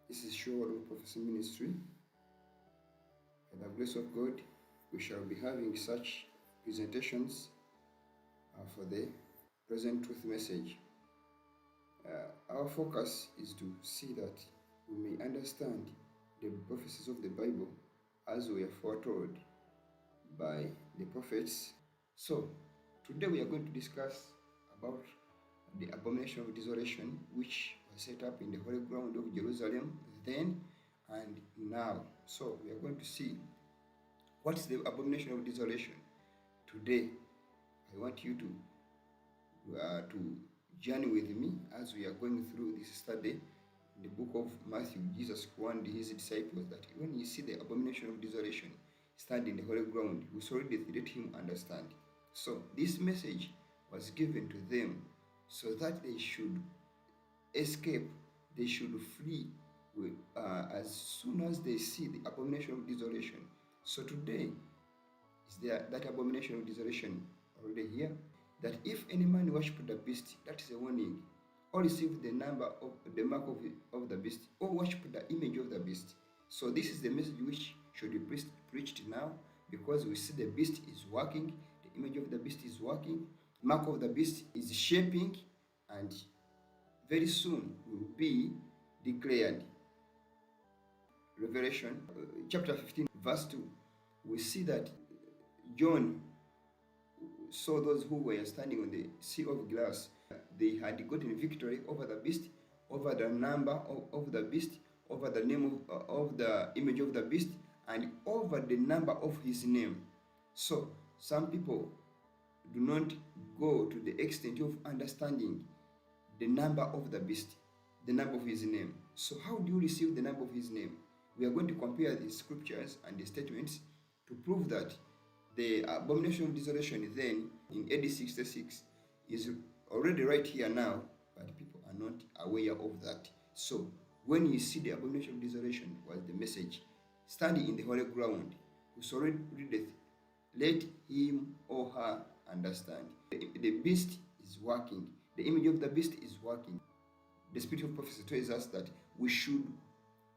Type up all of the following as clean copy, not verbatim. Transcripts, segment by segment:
This is Sure Word of Prophecy Ministry. By the grace of God, we shall be having such presentations for the present truth message. Our focus is to see that we may understand the prophecies of the Bible as we are foretold by the prophets. So, today we are going to discuss about the abomination of desolation, which was set up in the holy ground of Jerusalem then and now. So we are going to see what is the abomination of desolation. Today, I want you to journey with me as we are going through this study in the book of Matthew. Jesus warned his disciples that when you see the abomination of desolation stand in the holy ground, you so let him understand. So this message was given to them so that they should escape, they should flee as soon as they see the abomination of desolation. So today, is there that abomination of desolation already here? That if any man worship the beast, that is a warning, or receive the mark of the beast, or worship the image of the beast. So this is the message which should be preached now, because we see the beast is working, the image of the beast is working, mark of the beast is shaping, and very soon will be declared. Revelation chapter 15 verse 2, we see that John saw those who were standing on the sea of glass. They had gotten victory over the beast, over the number of the beast, over the name of the image of the beast, and over the number of his name. So some people do not go to the extent of understanding the number of the beast, the number of his name. So how do you receive the number of his name? We are going to compare the scriptures and the statements to prove that the abomination of desolation then in AD 66 is already right here now, but people are not aware of that. So when you see the abomination of desolation was the message, standing in the holy ground, whoso readeth, let him or her understand. The beast is working. The image of the beast is working. The spirit of prophecy tells us that we should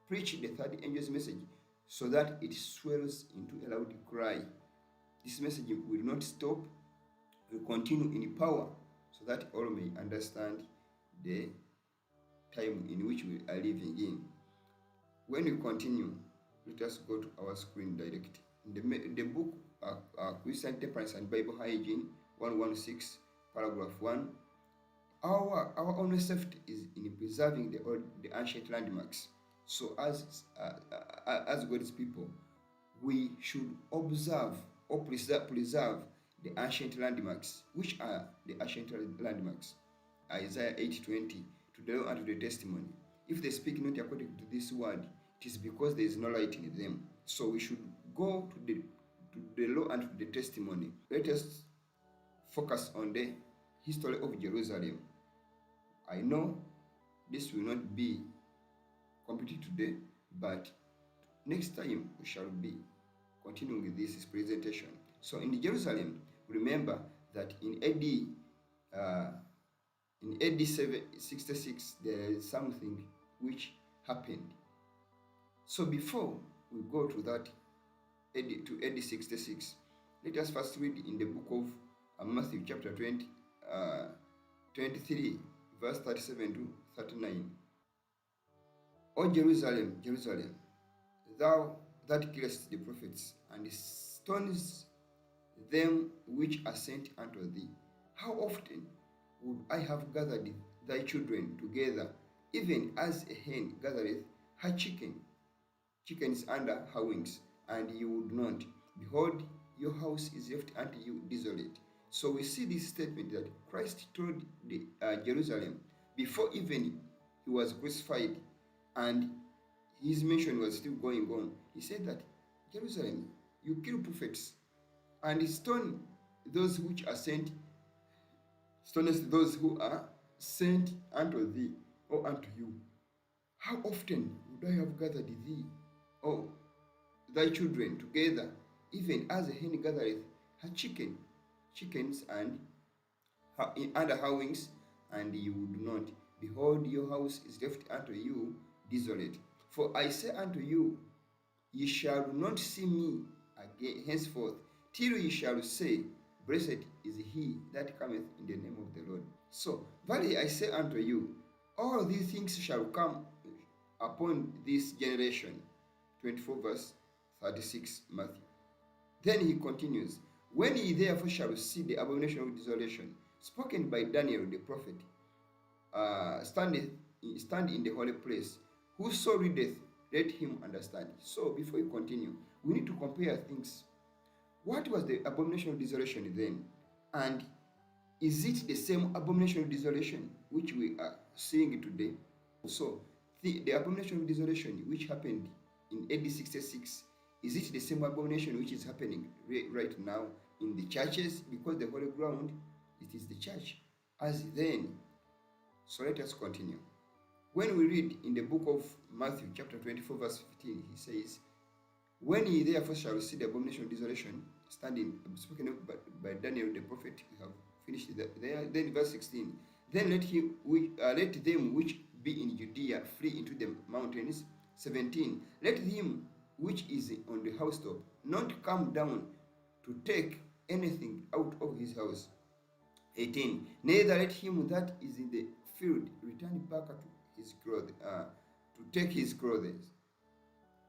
preach the third angel's message so that it swells into a loud cry. This message will not stop, will continue in power so that all may understand the time in which we are living in. When we continue, let us go to our screen direct. In the book Christian Temperance and Bible Hygiene 116, paragraph 1, our only safety is in preserving the ancient landmarks. So as God's people, we should observe or preserve the ancient landmarks. Which are the ancient landmarks? Isaiah 8:20, to the law and to the testimony. If they speak not according to this word, it is because there is no light in them. So we should go to the law and to the testimony. Let us focus on the history of Jerusalem. I know this will not be completed today, but next time we shall be continuing with this presentation. So in Jerusalem, remember that in AD 66 there is something which happened. So before we go to that AD 66, let us first read in the book of Matthew chapter 23 verse 37 to 39. O Jerusalem, Jerusalem, thou that killest the prophets and stonest them which are sent unto thee, how often would I have gathered thy children together, even as a hen gathereth her chickens under her wings, and you would not. Behold, your house is left unto you desolate. So we see this statement that Christ told Jerusalem before even he was crucified and his mission was still going on. He said that, Jerusalem, you kill prophets and stone those which are sent, stonest those who are sent unto thee or unto you. How often would I have gathered thee, or thy children together, even as a hen gathereth her chickens and under her wings, and you would not. Behold, your house is left unto you desolate. For I say unto you, ye shall not see me again henceforth, till ye shall say, Blessed is he that cometh in the name of the Lord. So, verily I say unto you, all these things shall come upon this generation. 24 verse 36, Matthew. Then he continues, when ye therefore shall see the abomination of desolation, spoken by Daniel the prophet, stand in the holy place, whoso readeth, let him understand. So before you continue, we need to compare things. What was the abomination of desolation then? And is it the same abomination of desolation which we are seeing today? So the abomination of desolation which happened in AD 66, is it the same abomination which is happening right now in the churches? Because the holy ground, it is the church as then. So let us continue. When we read in the book of Matthew chapter 24 verse 15, he says, when ye therefore shall see the abomination of desolation standing, spoken of by Daniel the prophet, we have finished there. Then verse 16, then let them which be in Judea flee into the mountains. 17, let him which is on the housetop not come down to take anything out of his house. 18, neither let him that is in the field return back to his clothes, to take his clothes.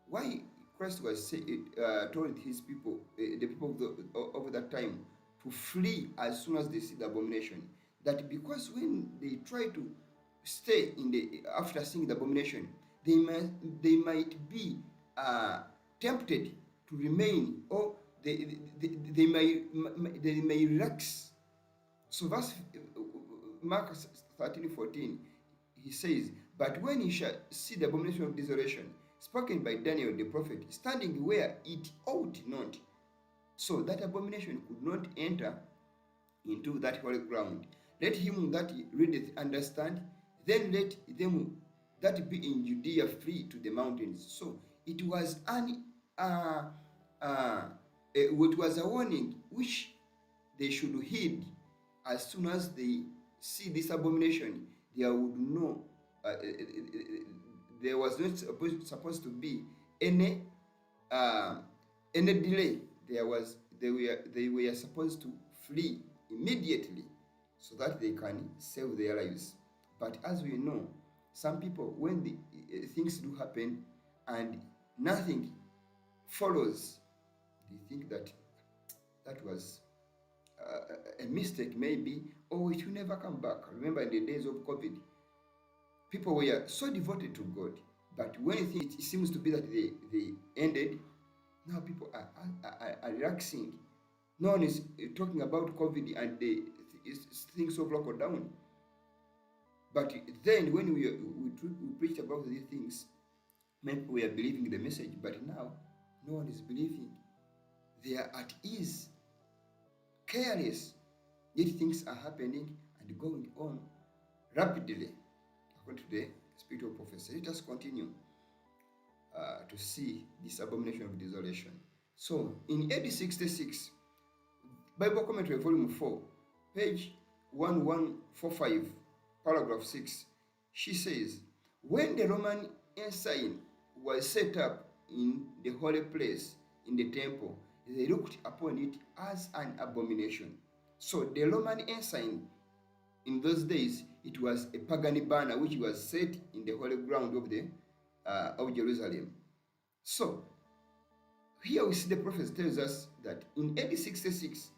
Why Christ was told his people, the people of that time, to flee as soon as they see the abomination? That because when they try to stay in the after seeing the abomination, they might be tempted to remain, or they may relax. So verse Mark 13:14, he says, but when ye shall see the abomination of desolation, spoken by Daniel the prophet, standing where it ought not, so that abomination could not enter into that holy ground, let him that readeth understand. Then let them that be in Judea flee to the mountains. So it was it was a warning which they should heed. As soon as they see this abomination, they would know there was not supposed to be any delay. They were supposed to flee immediately so that they can save their lives. But as we know, some people, when the things do happen and nothing follows, they think that was a mistake maybe, or it will never come back. Remember in the days of COVID, people were so devoted to God, but when it seems to be that they ended, now people are relaxing. No one is talking about COVID and things of lockdown. But then when we preached about these things, maybe we are believing the message, but now no one is believing. They are at ease, careless, yet things are happening and going on rapidly according to the spirit of prophecy. Let us continue to see this abomination of desolation. So in AD 66, Bible Commentary volume 4, page 1145, paragraph 6, she says, when the Roman ensign was set up in the holy place in the temple, they looked upon it as an abomination. So the Roman ensign in those days, it was a pagan banner which was set in the holy ground of Jerusalem. So here we see the prophet tells us that in AD 66,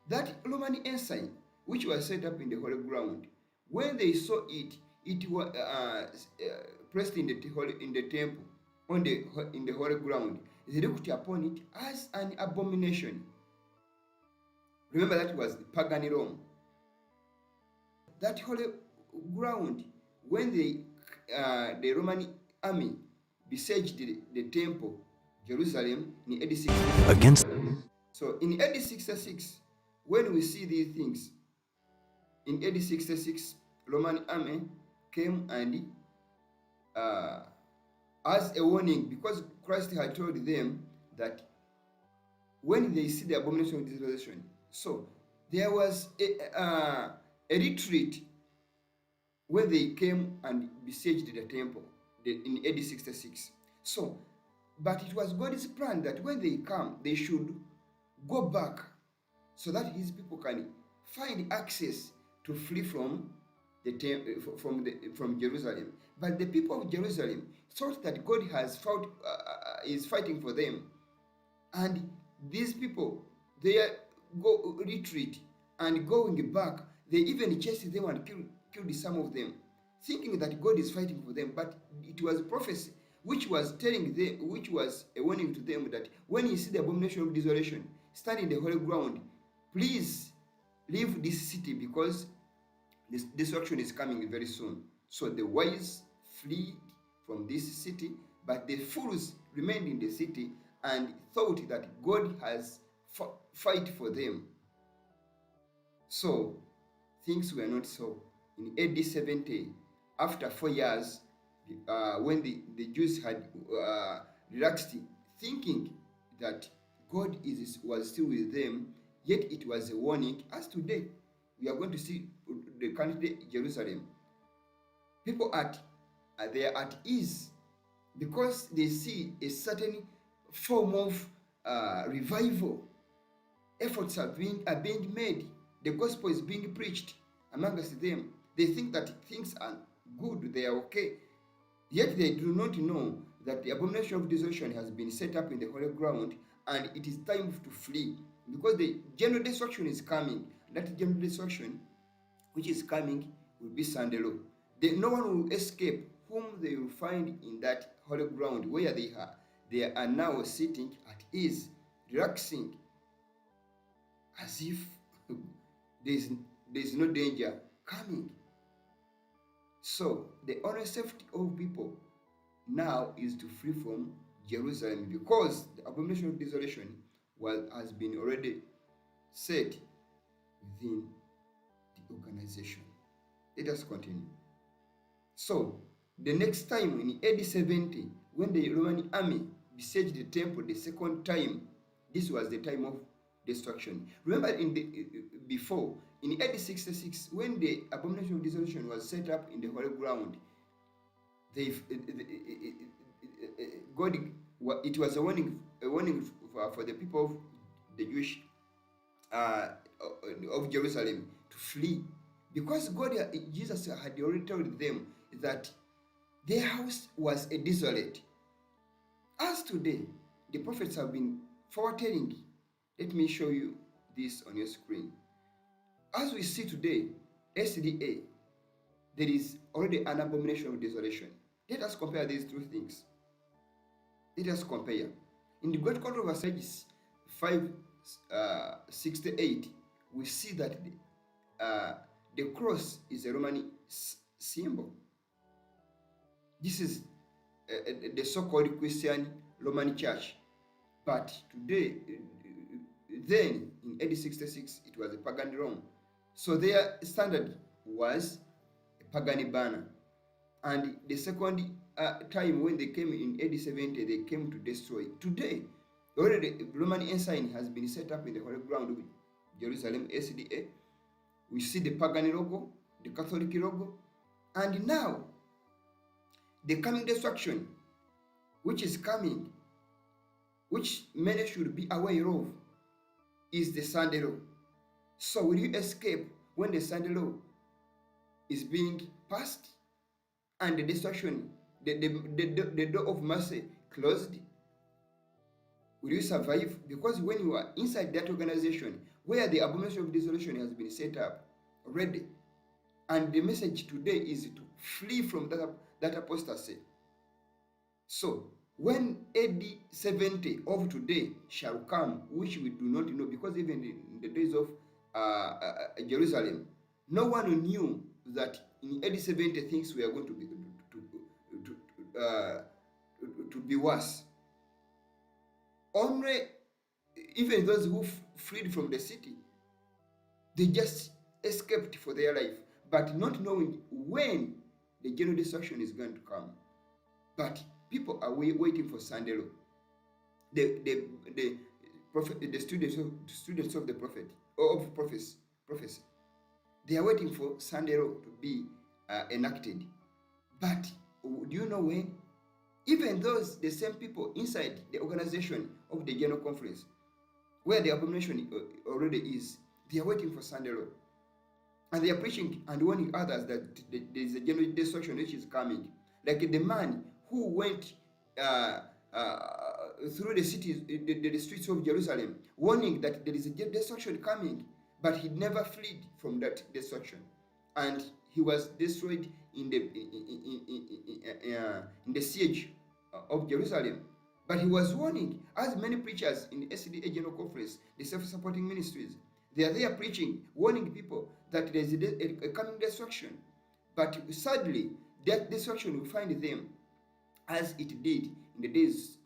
that Roman ensign which was set up in the holy ground, when they saw it, it was placed in the temple, in the holy ground. They looked upon it as an abomination. Remember, that was the pagan Rome. That holy ground, when the Roman army besieged the temple, Jerusalem, in AD 66. So in AD 66, when we see these things, in AD 66, Roman army came and as a warning, because Christ had told them that when they see the abomination of desolation, so there was a retreat when they came and besieged the temple, in AD 66. So, but it was God's plan that when they come, they should go back so that his people can find access to flee from from Jerusalem. But the people of Jerusalem thought that God is fighting for them, and these people, they go retreat and going back. They even chased them and killed some of them, thinking that God is fighting for them. But it was prophecy which was telling them, which was a warning to them, that when you see the abomination of desolation stand in the holy ground, please leave this city, because this destruction is coming very soon. So the wise fled from this city, but the fools remained in the city and thought that God has fight for them. So things were not so. In AD 70, after 4 years, when the Jews had relaxed, thinking that God was still with them, yet it was a warning. As today, we are going to see the country Jerusalem. People they are at ease because they see a certain form of revival. Efforts are being made. The gospel is being preached amongst them. They think that things are good, they are okay. Yet they do not know that the abomination of desolation has been set up in the holy ground, and it is time to flee, because the general destruction is coming. That general destruction which is coming will be Sandalo. No one will escape whom they will find in that holy ground where they are. They are now sitting at ease, relaxing, as if there's no danger coming. So the only safety of people now is to flee from Jerusalem, because the abomination of desolation has been already set within the organization. Let us continue. So the next time in AD 70, when the Roman army besieged the temple the second time, this was the time of destruction. Remember before, in AD 66, when the abomination of desolation was set up in the holy ground, God, it was a warning for the people of the Jewish of Jerusalem to flee, because Jesus had already told them that their house was a desolate. As today, the prophets have been foretelling. Let me show you this on your screen. As we see today, SDA, there is already an abomination of desolation. Let us compare these two things. Let us compare. In the Great Controversy, 568, we see that the cross is a Roman symbol. This is the so-called Christian Roman Church. But today, then in AD 66, it was a pagan Rome. So their standard was a pagan banner. And the second time when they came in AD 70, they came to destroy. Today, already the Roman ensign has been set up in the holy ground of Jerusalem, SDA. We see the pagan logo, the Catholic logo, and now the coming destruction, which is coming, which many should be aware of, is the Sunday law. So will you escape when the Sunday law is being passed and the destruction, the door of mercy closed? Will you survive? Because when you are inside that organization where the abomination of desolation has been set up already, and the message today is to flee from that apostasy. So when AD 70 of today shall come, which we do not know, because even in the days of Jerusalem, no one knew that in AD 70 things were going to be worse. Only even those who fled from the city, they just escaped for their life, but not knowing when the general destruction is going to come. But people are waiting for Sunday law. The students of the prophet or of prophecy, they are waiting for Sunday law to be enacted. But Do you know when? Even those, the same people inside the organization of the General Conference, where the abomination already is, they are waiting for Sunday law. And they are preaching and warning others that there is a general destruction which is coming. Like the man who went through the cities, the streets of Jerusalem, warning that there is a destruction coming, but he never fled from that destruction, and he was destroyed in the siege of Jerusalem. But he was warning, as many preachers in the SDA General Conference, the self-supporting ministries, they are there preaching, warning people that there is a coming destruction. But sadly, that destruction will find them as it did in the days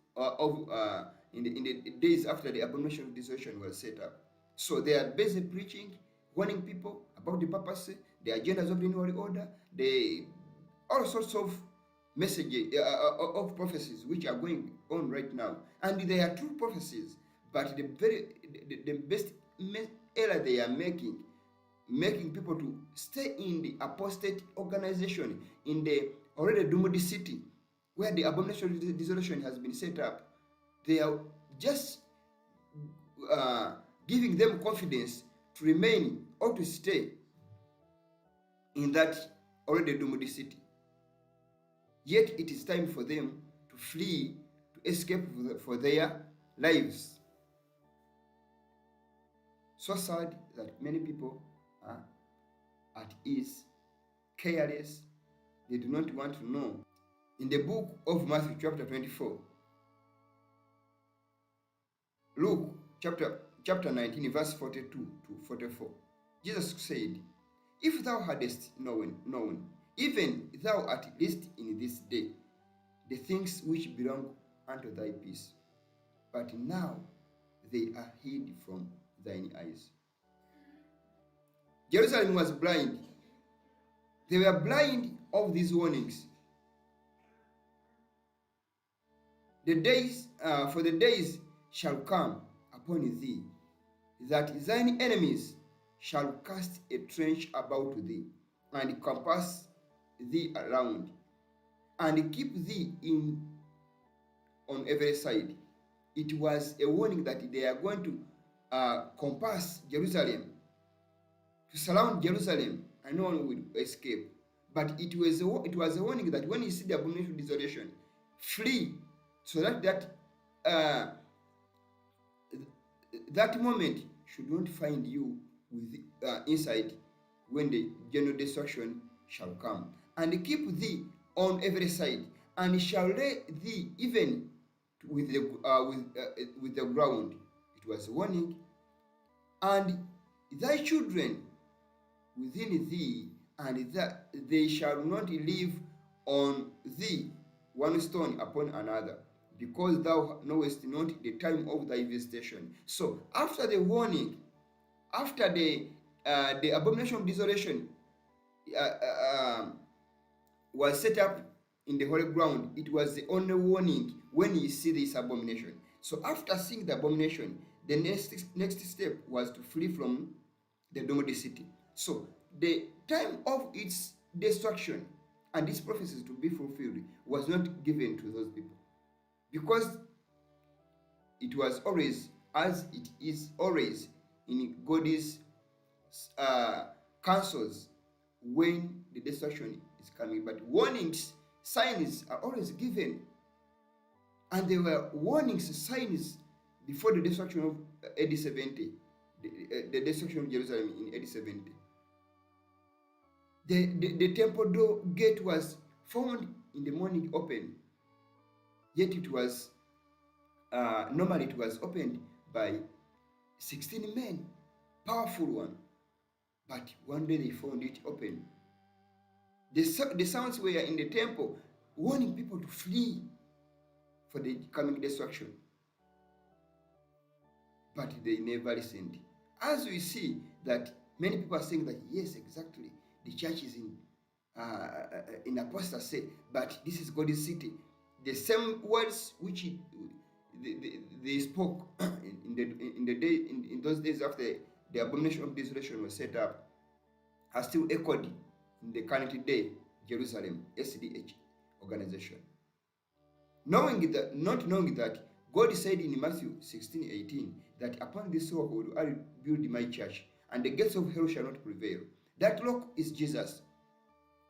in the days after the abomination of desolation was set up. So they are busy preaching, warning people about the purpose, the agendas of the new world order, all sorts of messages of prophecies which are going on right now, and they are true prophecies. But the best error they are making people to stay in the apostate organization in the already doomed city where the abomination of desolation has been set up. They are just giving them confidence to remain or to stay in that already doomed city. Yet it is time for them to flee, to escape for their lives. So sad that many people are at ease, careless. They do not want to know. In the book of Matthew chapter 24, Luke chapter 19 verse 42 to 44, Jesus said, "If thou hadst known, even thou at least in this day, the things which belong unto thy peace, but now they are hid from thine eyes." Jerusalem was blind. They were blind of these warnings. For the days shall come upon thee, that thine enemies shall cast a trench about thee, and compass thee around, and keep thee in on every side. It was a warning that they are going to compass Jerusalem, to surround Jerusalem, and no one will escape. But it was a warning that when you see the abomination of desolation, flee, so that moment should not find you with inside when the general destruction shall come. And keep thee on every side, and shall lay thee even with the ground. It was a warning. And thy children within thee, and that they shall not leave on thee one stone upon another, because thou knowest not the time of thy visitation. So after the warning, after the abomination of desolation was set up in the holy ground, it was the only warning when you see this abomination. So after seeing the abomination, the next step was to flee from the doomed city. So the time of its destruction and its prophecies to be fulfilled was not given to those people, because it was always, as it is always in God's counsels, when the destruction is coming. But warnings, signs are always given, and there were warnings, signs before the destruction of AD 70, the destruction of Jerusalem in AD 70. The temple gate was found in the morning open, yet it was normally it was opened by 16 men, powerful one. But one day they found it open. The sounds were in the temple warning people to flee for the coming destruction. But they never listened. As we see that many people are saying that, yes, exactly, the church is in apostasy, but this is God's city. The same words which they spoke in those days after the abomination of desolation was set up are still echoed in the current day Jerusalem SDH organization. Not knowing that God said in Matthew 16:18 that upon this rock I will build my church, and the gates of hell shall not prevail. That rock is Jesus,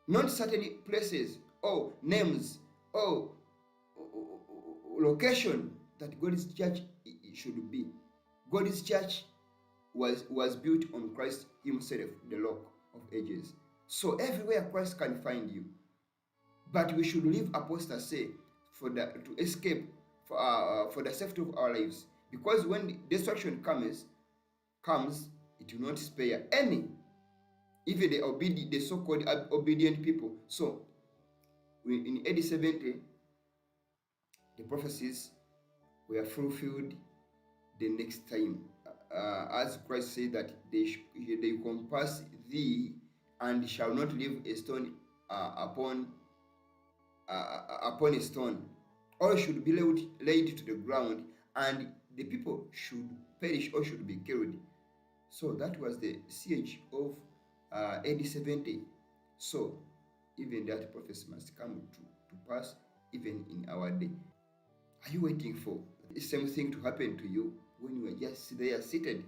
not certain places or names or location that God's church should be. God's church was built on Christ himself, the rock of ages. So everywhere Christ can find you. But we should leave apostasy to escape for the safety of our lives. Because when destruction comes, it will not spare any, even the so-called obedient people. So in AD 70, the prophecies were fulfilled the next time. As Christ said that they compass thee and shall not leave a stone upon a stone, or should be laid to the ground, and the people should perish or should be killed. So that was the siege of AD 70. So even that prophecy must come to pass even in our day. Are you waiting for the same thing to happen to you when you are just there seated,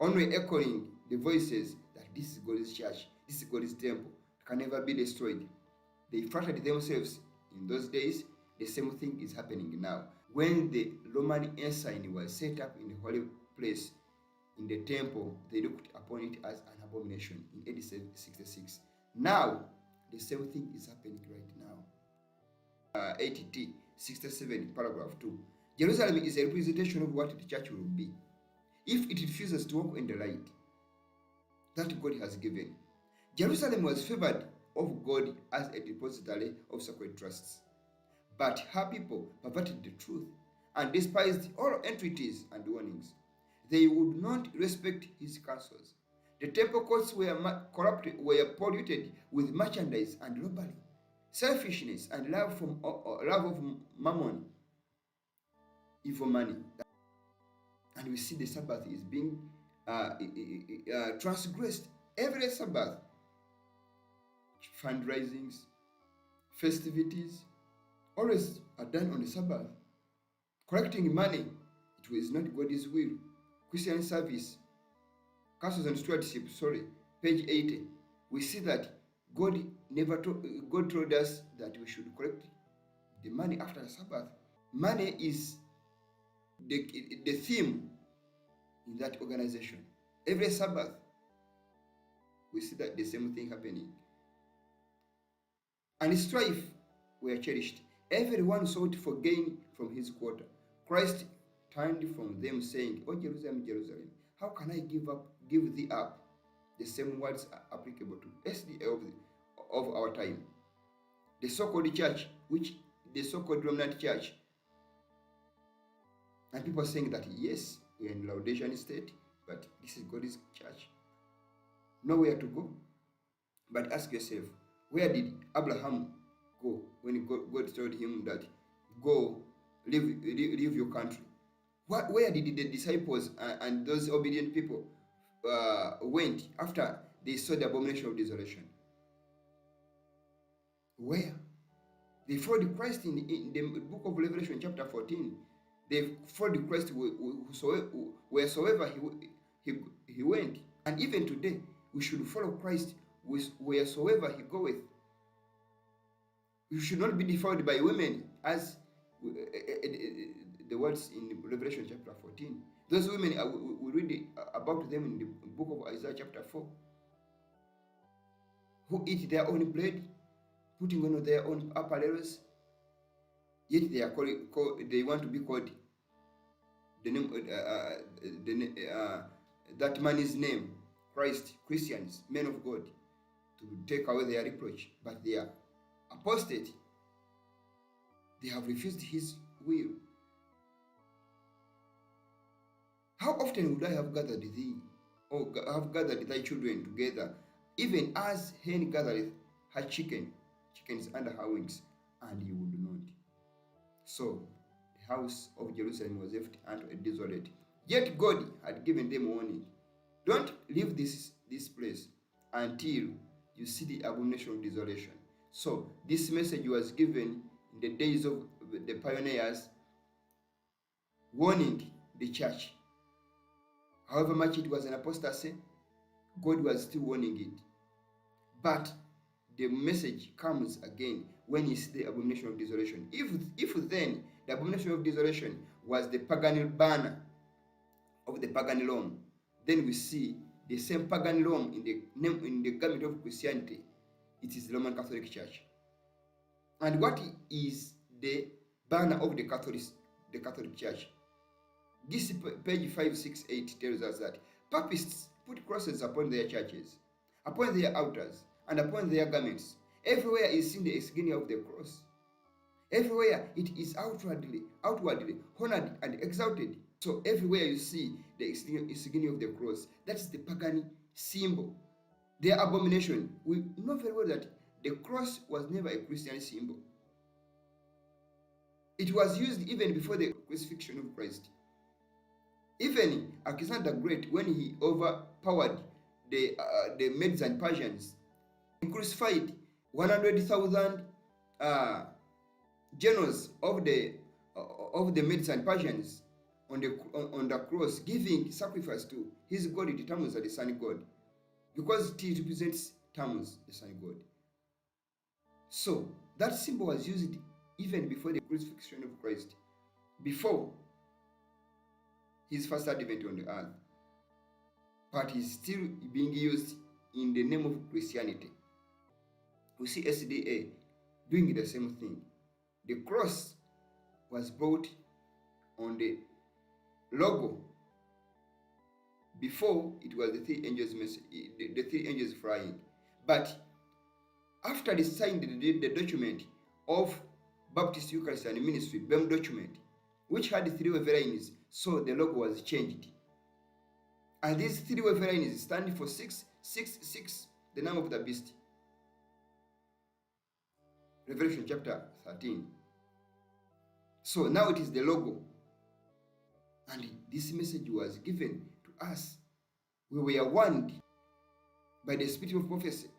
only echoing the voices that this is God's church, this is God's temple, it can never be destroyed? They flattered themselves in those days. The same thing is happening now. When the Roman ensign was set up in the holy place in the temple, they looked upon it as an abomination in AD 66. Now, the same thing is happening right now. ATT 67, paragraph 2. Jerusalem is a representation of what the church will be if it refuses to walk in the light that God has given. Jerusalem was favored of God as a depository of sacred trusts, but her people perverted the truth and despised all entreaties and warnings. They would not respect his counsels. The temple courts were corrupted, were polluted with merchandise and robbery, selfishness, and love of mammon, evil money. And we see the Sabbath is being transgressed every Sabbath. Fundraisings, festivities, always are done on the Sabbath. Collecting money, it was not God's will. Christian service, councils and stewardship, page 80. We see that God told us that we should collect the money after the Sabbath. Money is the theme in that organization. Every Sabbath, we see that the same thing happening. And strife were cherished. Everyone sought for gain from his quarter. Christ turned from them, saying, "O Jerusalem, Jerusalem, how can I give thee up?" The same words are applicable to SDA of our time. The so-called church, the so-called remnant church. And people are saying that, yes, we are in Laodicean state, but this is God's church. Nowhere to go. But ask yourself, where did Abraham go when God told him that, go, leave your country? Where did the disciples and those obedient people went after they saw the abomination of desolation? Where? They followed Christ in the book of Revelation chapter 14. They followed Christ wheresoever he went. And even today, we should follow Christ wheresoever he goeth. We should not be defiled by women, as the words in Revelation chapter 14. Those women, we read about them in the book of Isaiah chapter 4, who eat their own bread, putting on their own apparels, yet they want to be called the name, that man's name, Christ, Christians, men of God, to take away their reproach. But they are apostate. They have refused his will. How often would I have gathered thee, or have gathered thy children together, even as hen gathereth her chickens under her wings, and you would not? So the house of Jerusalem was left unto a desolate. Yet God had given them warning. Don't leave this place until you see the abomination of desolation. So this message was given in the days of the pioneers, warning the church. However much it was an apostasy, God was still warning it. But the message comes again when you see the abomination of desolation. If then the abomination of desolation was the pagan banner of the pagan Rome, then we see the same pagan Rome in the garment of Christianity. It is the Roman Catholic Church. And what is the banner of the Catholic Church? This page 568 tells us that papists put crosses upon their churches, upon their altars, and upon their garments. Everywhere is seen the insignia of the cross. Everywhere it is outwardly honored and exalted. So everywhere you see the insignia of the cross, that's the pagan symbol. Their abomination. We know very well that the cross was never a Christian symbol. It was used even before the crucifixion of Christ. Even Alexander the Great, when he overpowered the Medes and Persians, he crucified 100,000 generals of the Medes and Persians on the cross, giving sacrifice to his god Tammuz, the sun god, because it represents Tammuz, the sun god. So that symbol was used even before the crucifixion of Christ, before his first advent on the earth, but is still being used in the name of Christianity. We see SDA doing the same thing. The cross was brought on the logo before it was the three angels flying. But after they signed the document of Baptist Eucharist and Ministry, BEM document, which had three wave lines, so the logo was changed. And these three wave lines stand for 666, the number of the beast. Revelation chapter 13. So now it is the logo. And this message was given to us. We were warned by the spirit of prophecy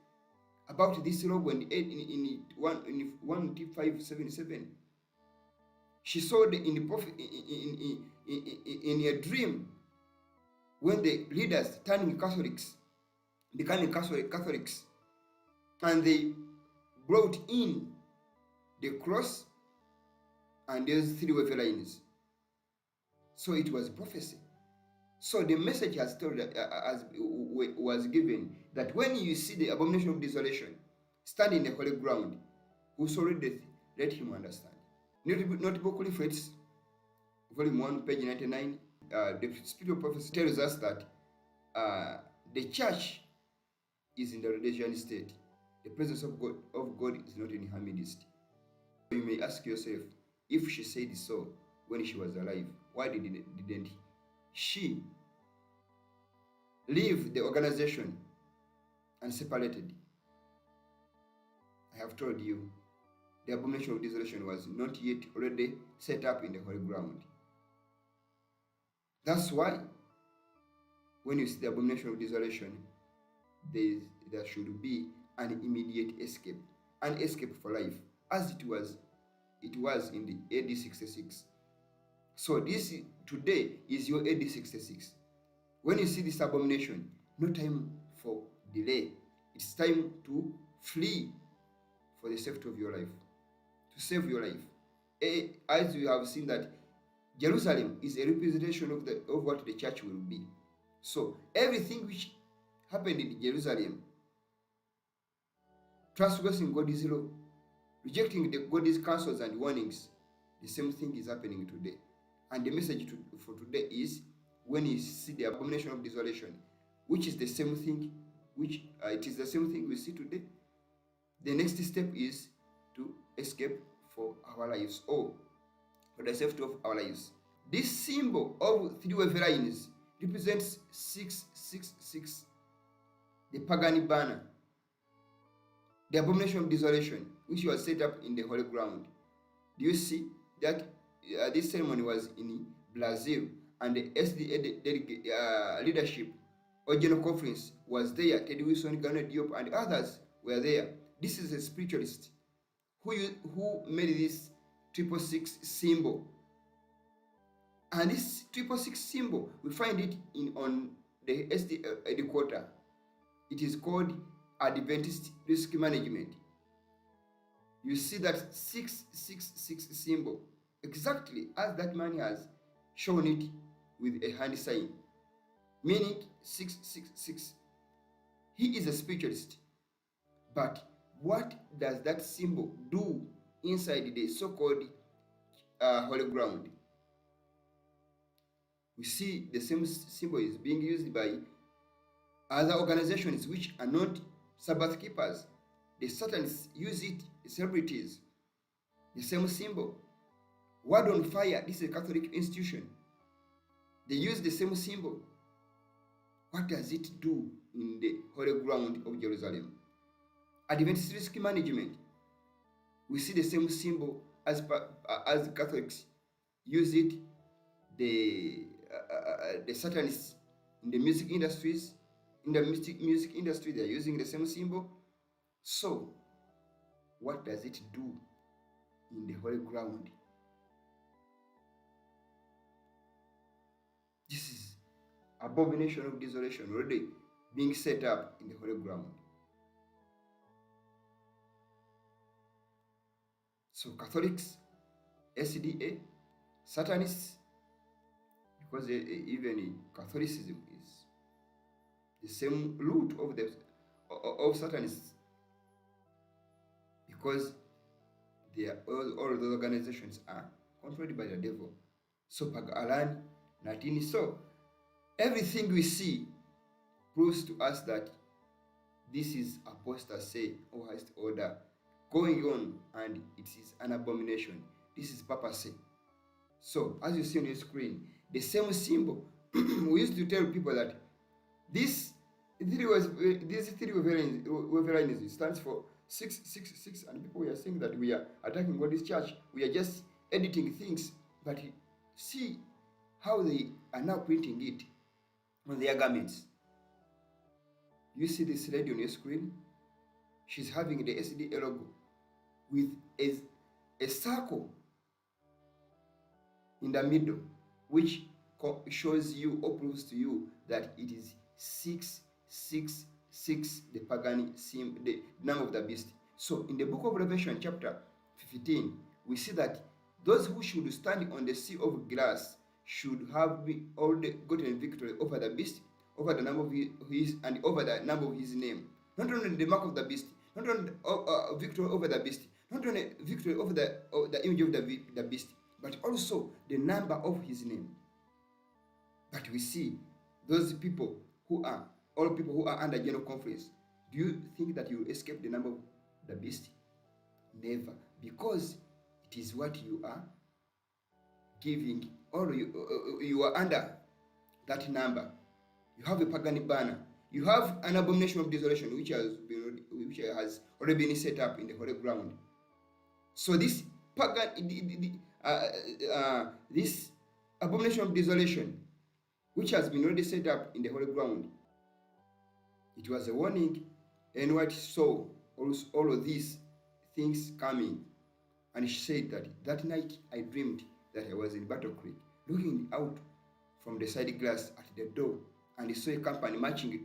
about this logo in 1577. She saw in a dream when the leaders turning Catholics, becoming Catholics, and they brought in the cross and those three wave lines. So it was prophecy. So the message was given that when you see the abomination of desolation stand in the holy ground, whoso readeth, let him understand. Notable leaflets, volume 1, page 99. The spirit of prophecy tells us that the church is in the Rhodesian state. The presence of God is not in her midst. You may ask yourself, if she said so when she was alive, why didn't she leave the organization and separated? I have told you, the abomination of desolation was not yet already set up in the holy ground. That's why when you see the abomination of desolation, there should be an immediate escape, an escape for life, as it was in the AD 66. So this today is your AD 66. When you see this abomination, no time for delay. It's time to flee for the safety of your life, to save your life. As you have seen that Jerusalem is a representation of what the church will be. So everything which happened in Jerusalem, transgressing God's law, rejecting God's counsels and warnings, the same thing is happening today. And the message for today is, when you see the abomination of desolation, which is the same thing, it is the same thing we see today, the next step is to escape for our lives, or for the safety of our lives. This symbol of three wave lines represents 666, the pagan banner, the abomination of desolation, which was set up in the holy ground. Do you see that this ceremony was in Brazil, and the SDA leadership or general conference was there? Teddy Wilson, Ghana Diop, and others were there. This is a spiritualist who made this 666 symbol. And this 666 symbol, we find it on the SD headquarter. It is called Adventist Risk Management. You see that 666 symbol, exactly as that man has shown it with a hand sign, meaning 666. He is a spiritualist. But what does that symbol do inside the so-called holy ground? We see the same symbol is being used by other organizations which are not Sabbath keepers. The Satanists use it, the celebrities, the same symbol. Word on Fire, this is a Catholic institution. They use the same symbol. What does it do in the holy ground of Jerusalem? Adventist Risk Management, we see the same symbol as Catholics use it. The Satanists in the music industries, music industry, they are using the same symbol. So, what does it do in the holy ground? This is abomination of desolation already being set up in the holy ground. So Catholics, SDA, Satanists, because even in Catholicism is the same root of Satanists, because all those organizations are controlled by the devil. So Pag-Alan, Natini, so everything we see proves to us that this is apostasy or highest order going on, and it is an abomination. This is papacy. So as you see on your screen, the same symbol we used to tell people that this three wavelengths stands for 666, and people were saying that we are attacking God's church, we are just editing things. But see how they are now printing it on their garments. You see this lady on your screen? She's having the SDA logo with a circle in the middle, which shows you or proves to you that it is 666, the pagan symbol, the number of the beast. So in the book of Revelation chapter 15, we see that those who should stand on the sea of glass should have already gotten victory over the beast, over the number of his, and over the number of his name. Not only the mark of the beast, not only victory over the beast, not only victory over the image of the beast, but also the number of his name. But we see those people who are under general conference. Do you think that you will escape the number of the beast? Never, because it is what you are giving, or you are under that number. You have a pagan banner. You have an abomination of desolation, which has already been set up in the holy ground. So this pagan, this abomination of desolation, which has been already set up in the holy ground, it was a warning. And what saw all of these things coming, and she said that night I dreamed that I was in Battle Creek, looking out from the side glass at the door, and I saw a company marching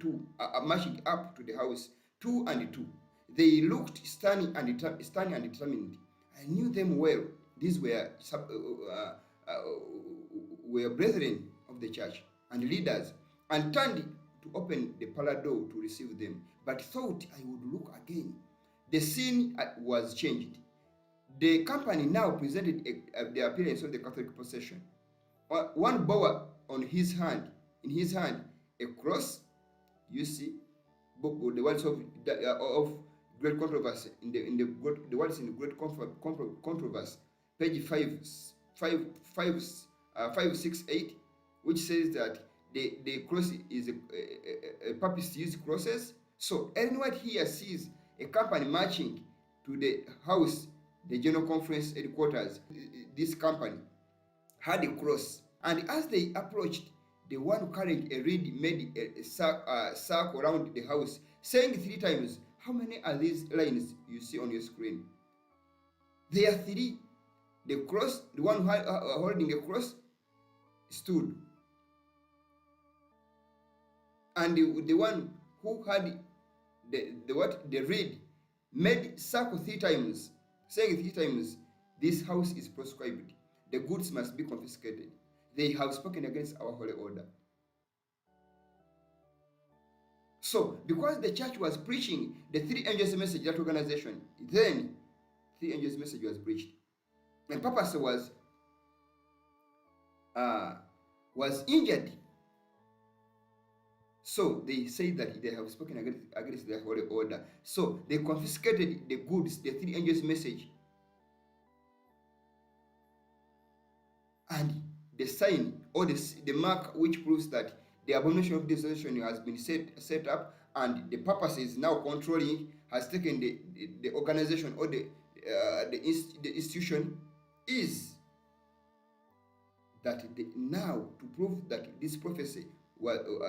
up to the house, 2 and 2. They looked stern and determined. I knew them well. These were brethren of the church and leaders, and turned to open the parlor door to receive them, but thought I would look again. The scene was changed. The company now presented the appearance of the Catholic procession. One bore in his hand a cross. You see, the words of great controversy the words in great controversy, page 568, which says that the cross is a papist used crosses. So anyone here sees a company marching to the house, the general conference headquarters. This company had a cross, and as they approached, the one carrying a reed made a circle around the house, saying 3 times, How many are these lines you see on your screen? There are three. The cross, the one holding a cross stood. And the one who had the reed made circle 3 times, saying 3 times, this house is proscribed. The goods must be confiscated. They have spoken against our holy order. So, because the church was preaching the three angels' message, that organization, then three angels' message was preached. And Papa was injured. So they say that they have spoken against the holy order. So they confiscated the goods, the three angels' message, and the sign or the mark which proves that the abomination of desolation has been set up, and the purpose is now controlling, has taken the organization or the institution, is that now to prove that this prophecy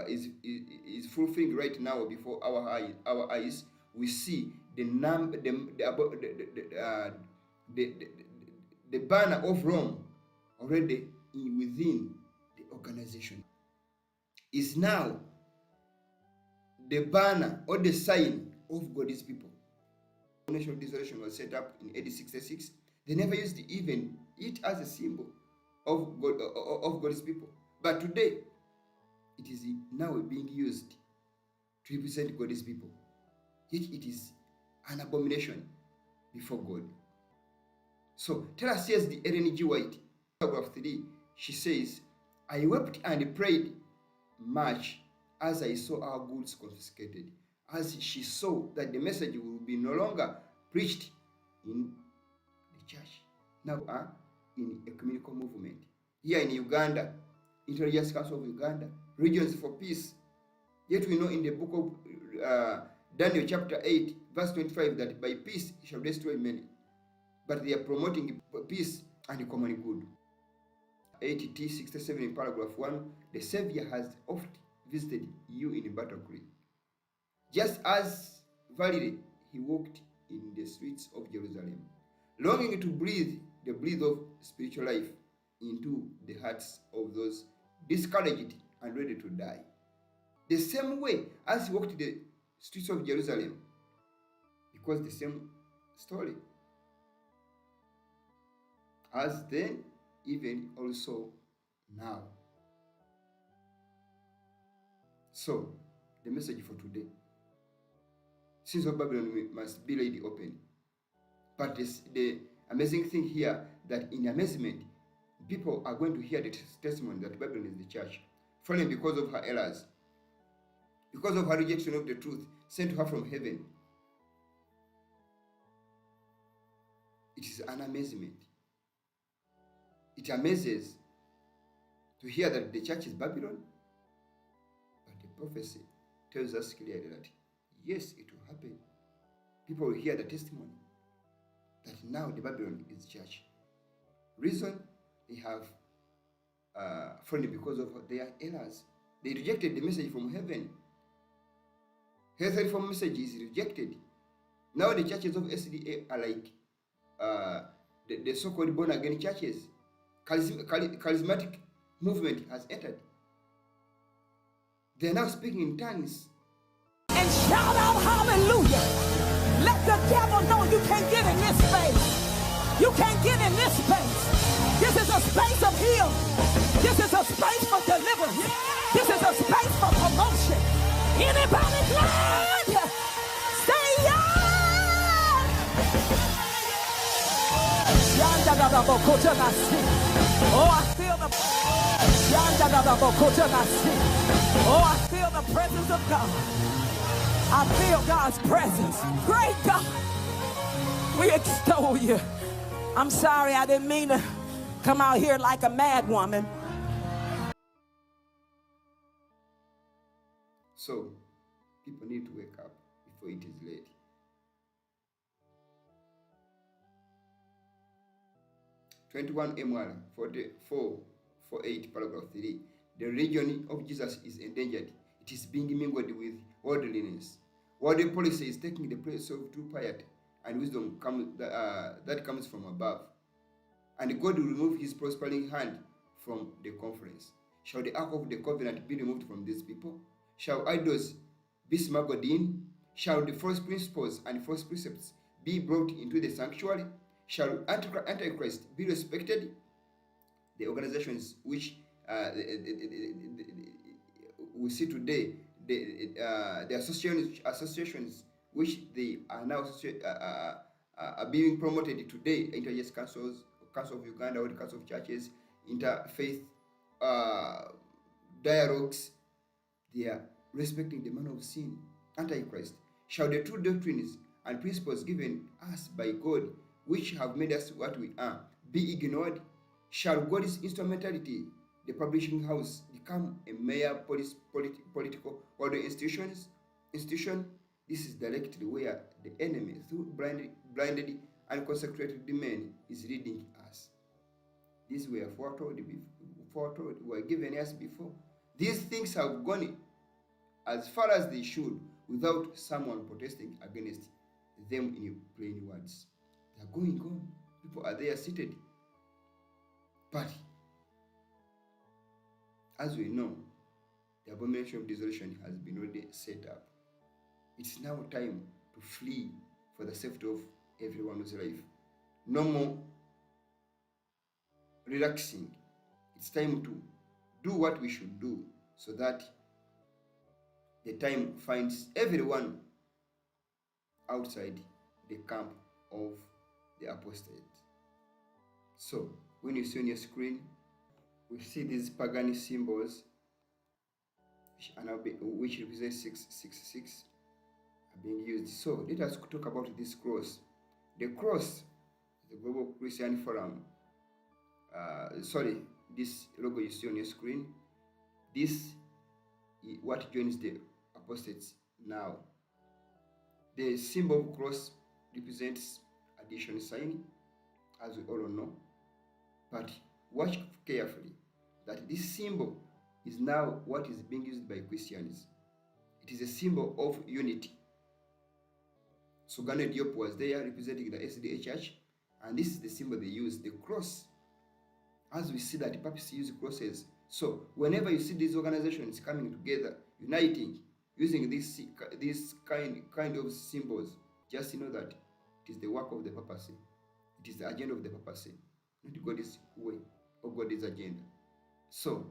is fulfilling right now before our eyes, we see the banner of Rome already within the organization. Is now the banner or the sign of God's people. The nation of desolation was set up in AD 66. They never used even it as a symbol of God, of God's people. But today, it is now being used to represent God's people. Yet it is an abomination before God. So tell us, says the Ellen G. White, paragraph 3, she says, I wept and prayed much as I saw our goods confiscated, as she saw that the message will be no longer preached in the church. Now in ecumenical movement. Here in Uganda, Intelligence Council of Uganda, Regions for Peace. Yet we know in the book of Daniel chapter 8, verse 25, that by peace he shall destroy many. But they are promoting peace and common good. 80T 67 in paragraph 1, the Savior has oft visited you in battle cry. Just as verily he walked in the streets of Jerusalem, longing to breathe the breath of spiritual life into the hearts of those discouraged and ready to die. The same way as he walked the streets of Jerusalem, because the same story, as then, even also now. So, the message for today, sins of Babylon must be laid open. But the amazing thing here, that in amazement, people are going to hear the testimony that Babylon is the church, fallen because of her errors, because of her rejection of the truth sent to her from heaven. It is an amazement. It amazes to hear that the church is Babylon, but the prophecy tells us clearly that yes, it will happen. People will hear the testimony that now the Babylon is church. Reason, they have fallen because of their errors. They rejected the message from heaven. Health reform message is rejected. Now the churches of SDA are like the so-called born-again churches. Charismatic movement has entered. They are now speaking in tongues. And shout out hallelujah. Let the devil know you can't get in this space. You can't get in this space. This is a space of healing. This is a space for deliverance. This is a space for promotion. Anybody glad? Say yes! Oh, I feel the oh, I feel the presence of God. I feel God's presence. Great God, we extol you. I'm sorry, I didn't mean to come out here like a mad woman. So, people need to wake up before it is late. (21 4448 paragraph 3). The religion of Jesus is endangered. It is being mingled with worldliness. Worldly policy is taking the place of true piety and wisdom that comes from above. And God will remove his prospering hand from the conference. Shall the ark of the covenant be removed from these people? Shall idols be smuggled in? Shall the false principles and false precepts be brought into the sanctuary? Shall Antichrist be respected? The organizations which we see today, the associations which they are now are being promoted today, interchurch councils, Council of Uganda, World Council of Churches, interfaith dialogues, they are respecting the man of sin, Antichrist. Shall the true doctrines and principles given us by God, which have made us what we are, be ignored? Shall God's instrumentality, the publishing house, become a mere political or institution? This is directly where the enemy, through blinded and consecrated men, is leading us. These were foretold, were given us before. These things have gone as far as they should without someone protesting against them in plain words. They are going on. People are there seated. But as we know, the abomination of desolation has been already set up. It's now time to flee for the safety of everyone's life. No more relaxing. It's time to do what we should do so that the time finds everyone outside the camp of the apostate. So, when you see on your screen, we see these pagan symbols which represent 666 are being used. So, let us talk about this cross. The cross, the Global Christian Forum, this logo you see on your screen, this is what joins the apostates now. The symbol of cross represents addition sign, as we all know. But watch carefully that this symbol is now what is being used by Christians. It is a symbol of unity. Sugano Diop was there representing the SDA Church, and this is the symbol they use, the cross. As we see that the papacy use crosses. So whenever you see these organizations coming together, uniting, using this kind of symbols, just know that it is the work of the papacy. It is the agenda of the papacy, not God's way or God's agenda. So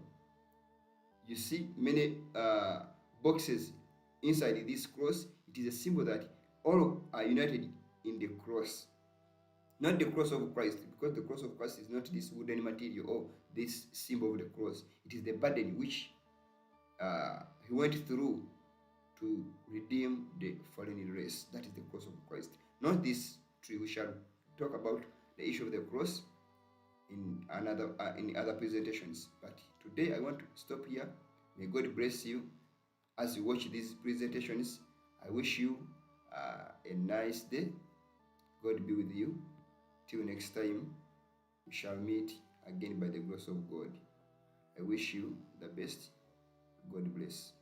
you see many boxes inside this cross. It is a symbol that all are united in the cross. Not the cross of Christ, because the cross of Christ is not this wooden material or this symbol of the cross. It is the burden which he went through to redeem the fallen race. That is the cross of Christ. Not this tree. We shall talk about the issue of the cross in other presentations. But today I want to stop here. May God bless you as you watch these presentations. I wish you a nice day. God be with you. Till next time, we shall meet again by the grace of God. I wish you the best. God bless.